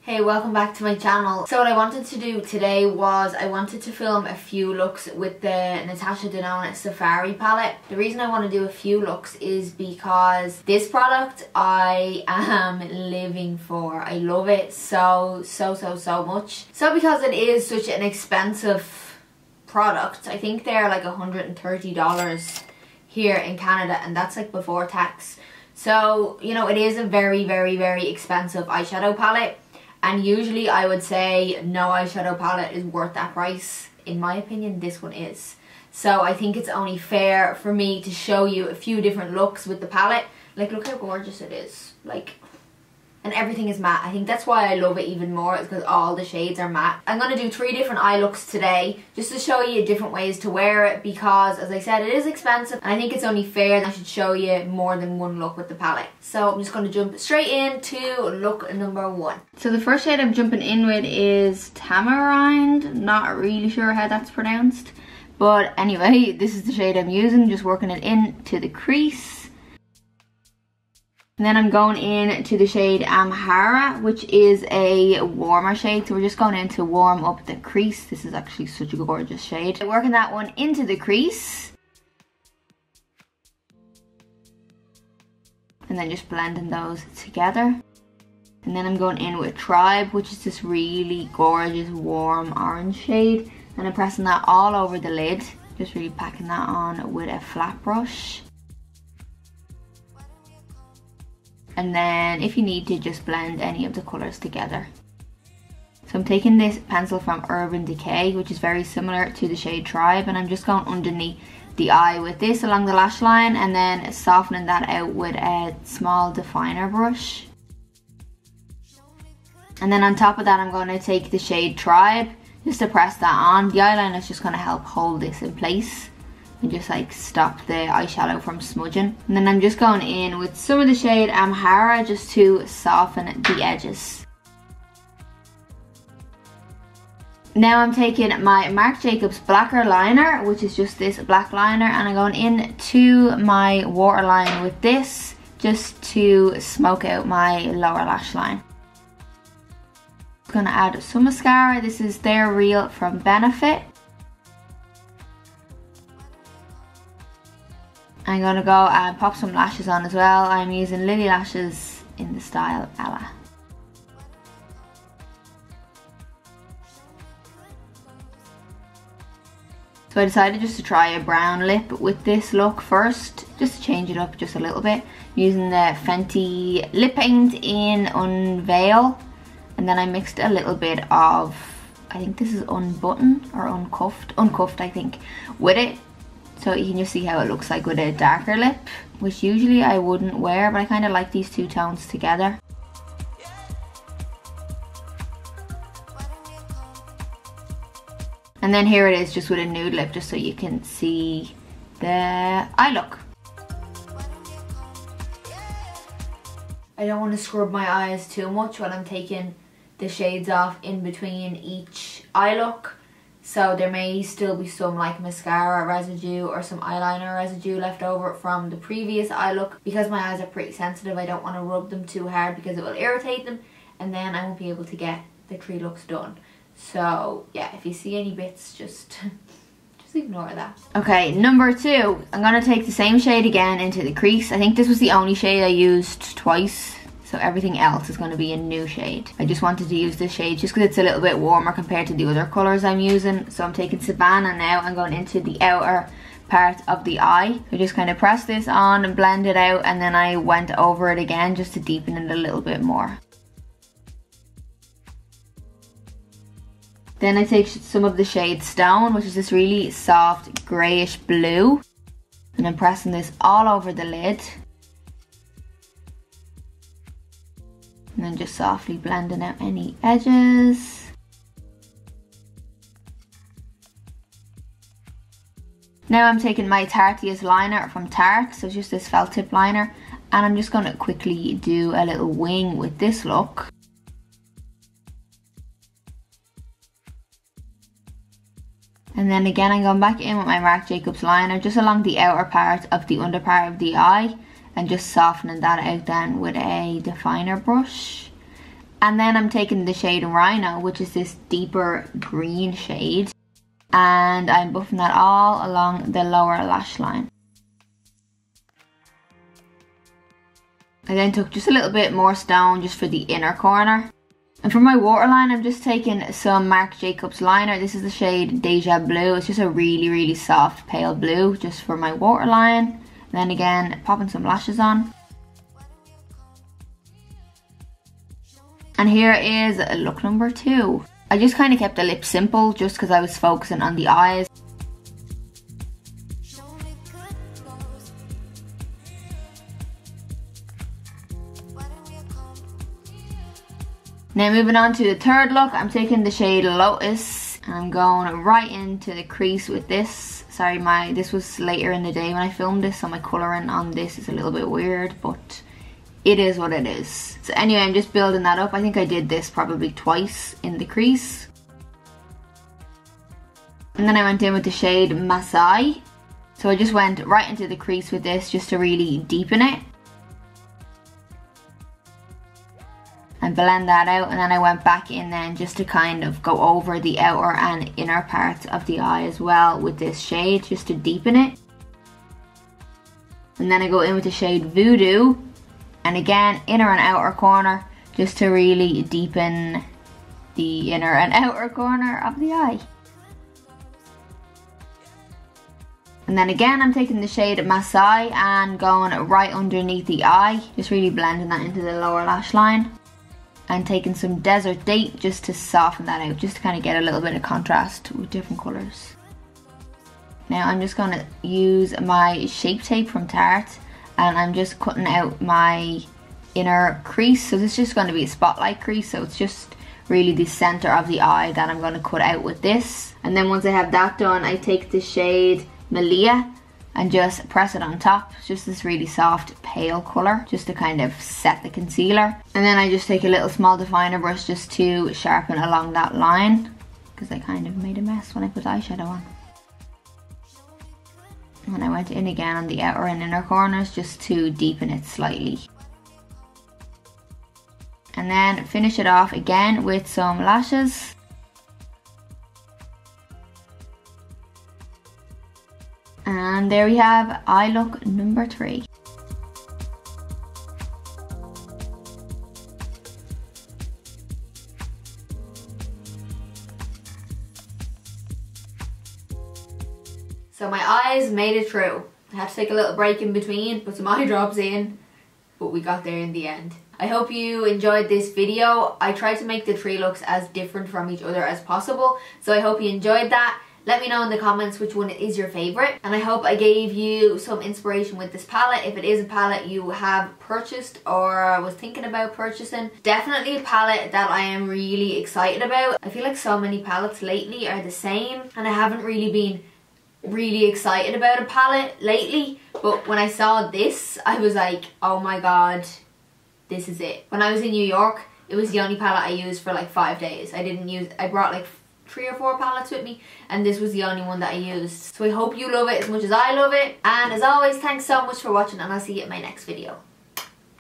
Hey, welcome back to my channel. So what I wanted to do today was I wanted to film a few looks with the Natasha Denona Safari palette. The reason I want to do a few looks is because this product I am living for. I love it so much. So because it is such an expensive product, I think they're like $130 here in Canada, and that's like before tax. So, you know, it is a very expensive eyeshadow palette. And usually I would say no eyeshadow palette is worth that price. In my opinion, this one is. So I think it's only fair for me to show you a few different looks with the palette. Like, look how gorgeous it is. Like, and everything is matte. I think that's why I love it even more, is because all the shades are matte. I'm going to do 3 different eye looks today, just to show you different ways to wear it, because as I said, it is expensive and I think it's only fair that I should show you more than one look with the palette. So I'm just going to jump straight into look number 1. So the first shade I'm jumping in with is Tamarind. Not really sure how that's pronounced, but anyway, this is the shade I'm using, just working it into the crease. And then I'm going in to the shade Amhara, which is a warmer shade. So we're just going in to warm up the crease. This is actually such a gorgeous shade. Working that one into the crease. And then just blending those together. And then I'm going in with Tribe, which is this really gorgeous warm orange shade. And I'm pressing that all over the lid. Just really packing that on with a flat brush. And then if you need to, just blend any of the colours together. So I'm taking this pencil from Urban Decay, which is very similar to the shade Tribe, and I'm just going underneath the eye with this along the lash line, and then softening that out with a small definer brush. And then on top of that, I'm going to take the shade Tribe just to press that on. The eyeliner is just going to help hold this in place and just like stop the eyeshadow from smudging. And then I'm just going in with some of the shade Amhara just to soften the edges. Now I'm taking my Marc Jacobs blacquer liner, which is just this black liner, and I'm going in to my waterline with this just to smoke out my lower lash line. I'm going to add some mascara. This is They're Real from Benefit. I'm going to go and pop some lashes on as well. I'm using Lilly lashes in the style Ella. So I decided just to try a brown lip with this look first, just to change it up just a little bit. I'm using the Fenty lip paint in Unveil. And then I mixed a little bit of, I think this is Unbutton or Uncuffed I think, with it. So you can just see how it looks like with a darker lip, which usually I wouldn't wear, but I kind of like these two tones together. And then here it is just with a nude lip, just so you can see the eye look. I don't want to scrub my eyes too much when I'm taking the shades off in between each eye look. So there may still be some like mascara residue or some eyeliner residue left over from the previous eye look. Because my eyes are pretty sensitive, I don't want to rub them too hard because it will irritate them, and then I won't be able to get the 3 looks done. So yeah, if you see any bits, just ignore that. Okay, number 2. I'm going to take the same shade again into the crease. I think this was the only shade I used twice. So everything else is going to be a new shade. I just wanted to use this shade just because it's a little bit warmer compared to the other colours I'm using. So I'm taking Savannah now and going into the outer part of the eye. So just kind of press this on and blend it out, and then I went over it again just to deepen it a little bit more. Then I take some of the shade Stone, which is this really soft greyish blue. And I'm pressing this all over the lid. And then just softly blending out any edges. Now I'm taking my Tarteist liner from Tarte, so it's just this felt tip liner, and I'm just going to quickly do a little wing with this look. And then again I'm going back in with my Marc Jacobs liner just along the outer part of the under part of the eye, and just softening that out then with a definer brush. And then I'm taking the shade Rhino, which is this deeper green shade, and I'm buffing that all along the lower lash line. I then took just a little bit more stone just for the inner corner. And for my waterline, I'm just taking some Marc Jacobs liner. This is the shade Deja Blue. It's just a really soft pale blue just for my waterline. And then again, popping some lashes on. And here is look number 2. I just kind of kept the lips simple just because I was focusing on the eyes. Now moving on to the third look, I'm taking the shade Lotus and I'm going right into the crease with this. Sorry, this was later in the day when I filmed this, so my colouring on this is a little bit weird, but it is what it is. So anyway, I'm just building that up. I think I did this probably twice in the crease. And then I went in with the shade Masai. So I just went right into the crease with this just to really deepen it. And blend that out, and then I went back in then just to kind of go over the outer and inner parts of the eye as well with this shade just to deepen it. And then I go in with the shade Voodoo, and again inner and outer corner just to really deepen the inner and outer corner of the eye. And then again I'm taking the shade Masai and going right underneath the eye, just really blending that into the lower lash line. And taking some Desert Date just to soften that out, just to kind of get a little bit of contrast with different colours. Now I'm just going to use my Shape Tape from Tarte, and I'm just cutting out my inner crease. So this is just going to be a spotlight crease, so it's just really the centre of the eye that I'm going to cut out with this. And then once I have that done, I take the shade Malia and just press it on top. It's just this really soft pale colour just to kind of set the concealer. And then I just take a little small definer brush just to sharpen along that line, because I kind of made a mess when I put eyeshadow on. And I went in again on the outer and inner corners just to deepen it slightly. And then finish it off again with some lashes. And there we have eye look number 3. So my eyes made it through. I had to take a little break in between, put some eye drops in, but we got there in the end. I hope you enjoyed this video. I tried to make the 3 looks as different from each other as possible, so I hope you enjoyed that. Let me know in the comments which one is your favourite, and I hope I gave you some inspiration with this palette. If it is a palette you have purchased or was thinking about purchasing, definitely a palette that I am really excited about. I feel like so many palettes lately are the same, and I haven't really been really excited about a palette lately, but when I saw this I was like, oh my god, this is it. When I was in New York, it was the only palette I used for like 5 days. I brought like 3 or 4 palettes with me, and this was the only one that I used. So I hope you love it as much as I love it, and as always, thanks so much for watching, and I'll see you in my next video.